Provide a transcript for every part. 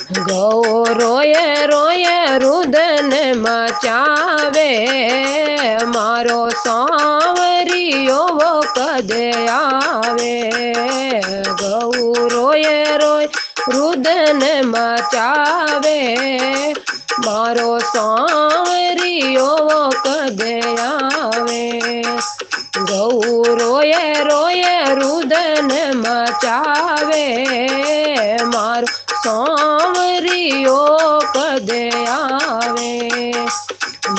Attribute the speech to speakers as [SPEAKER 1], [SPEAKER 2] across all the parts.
[SPEAKER 1] ગૌ રોયે રોયે રુદન મચાવે મારો સાવરિયો કદે આવે ગૌ રોયે રોય રુદન મચાવે મારો સાવરિયો કદે આવે ગૌ રોયે રોયે રુદન મચાવે મારો સાવરિયો કદે આવે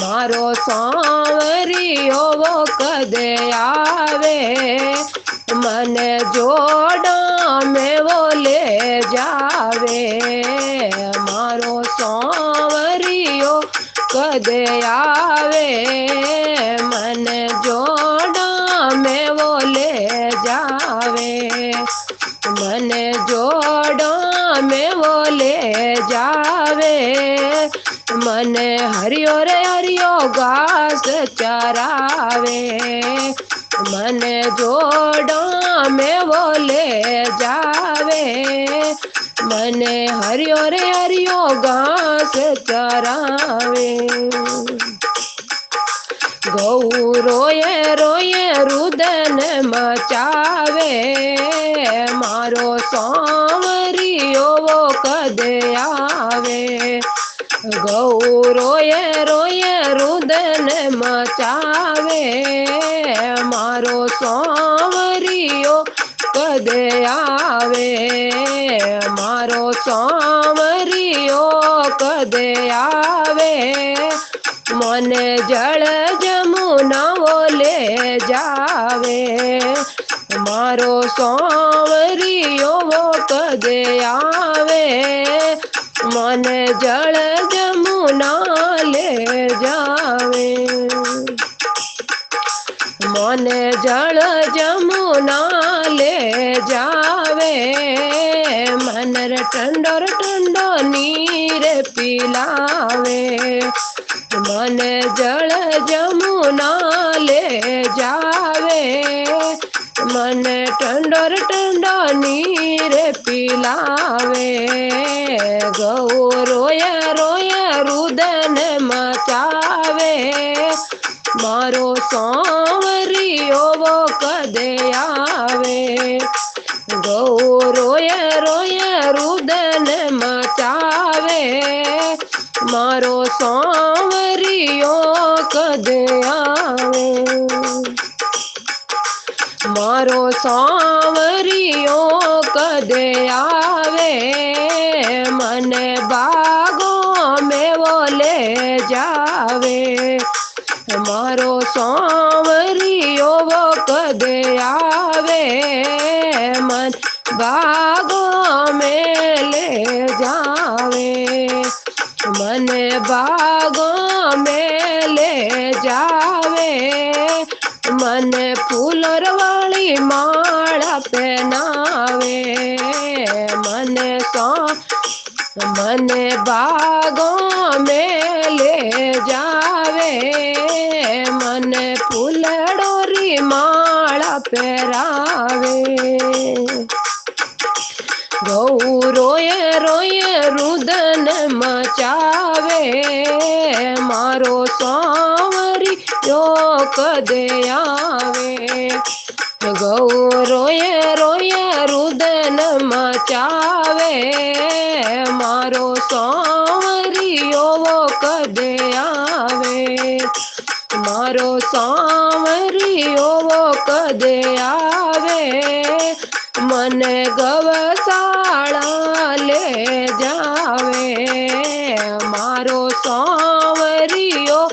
[SPEAKER 1] મારો સાવરિયો કદે આવે મને જોડા મેવો લે જાવે મારો સાવરિયો કદે આવે મને જોડા મેવો લે જાવે મને જોડા મેવો લે જાવે મને હરિયો રે હરિયો ઘાસ ચરાવે મને જોડા મેવો લે જાવે મને હરિયો રે હરિયો ઘાસ ચરાવે ગૌ રોયે રોયે રુદન મચાવે મારો સાવરિયો કદે આવે ગૌ રોયે રોયે રુદન મચાવે મારો સાવરિયો કદે આવે મારો સાવરિયો કદે આવે મને જળ જમુનાઓ લે જાવે મારો સાવરિયો કદે આવે મને જળ જમુના લે જાવે મને જળ જમુના લે જાવે મને ઠંડો ઠંડો નીર પીલાવે મને જળ જમુના લે જાવે મને ઠંડો ઠંડો નીર પીલાવે ગૌ રોયે રોયે રુદન મચાવે મારો સાવરિયો કદે આવે ગૌ રોયે રોયે રુદન મચાવે મારો સાવરિયો કદે આવે મારો સાવરિયો કદે આવે મને બાગો મેવો લે જાવે મારો સાવરિયો કદે આવે મન બાગો में ले जावे મને બાગો में ले जावे મને ફૂલરવાળી માળા પહેનાવે મને બાગો में ले जावे મને ફૂલડોરી માળા પહેરાવે ગૌ રોયે રોયે રુદન મચાવે મારો સાવરિયો કદે આવે ગૌ રોયે રોયે રુદન મચાવે મારો સાવરિયો કદે આવે મારો સાવરિયો કદે આવે મને ગવશાળા લે જાવે મારો સાવરિયો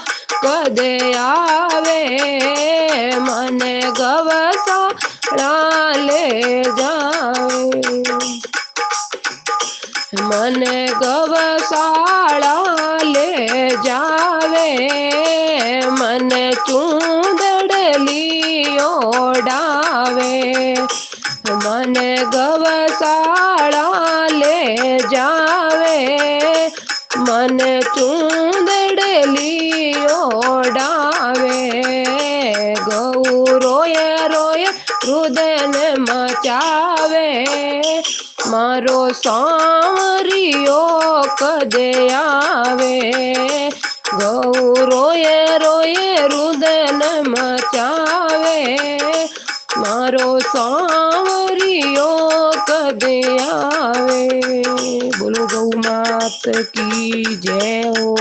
[SPEAKER 1] કદે આવે મને ગવશાળા લે જાવે મને ગવશાળા લે જાવે મને ચૂંદડલી ઓડાવે મને ગવશાળા લે જાવે મને ચૂંદડલી ઓડાવે ગૌ રોયે રોયે રુદન મચાવે મારો સાવરિયો કદે આવે ગૌ રોયે રોયે રુદન મચાવે મારો સાવરિયો કદે આવે। બોલો ગૌ માત કી જય हो।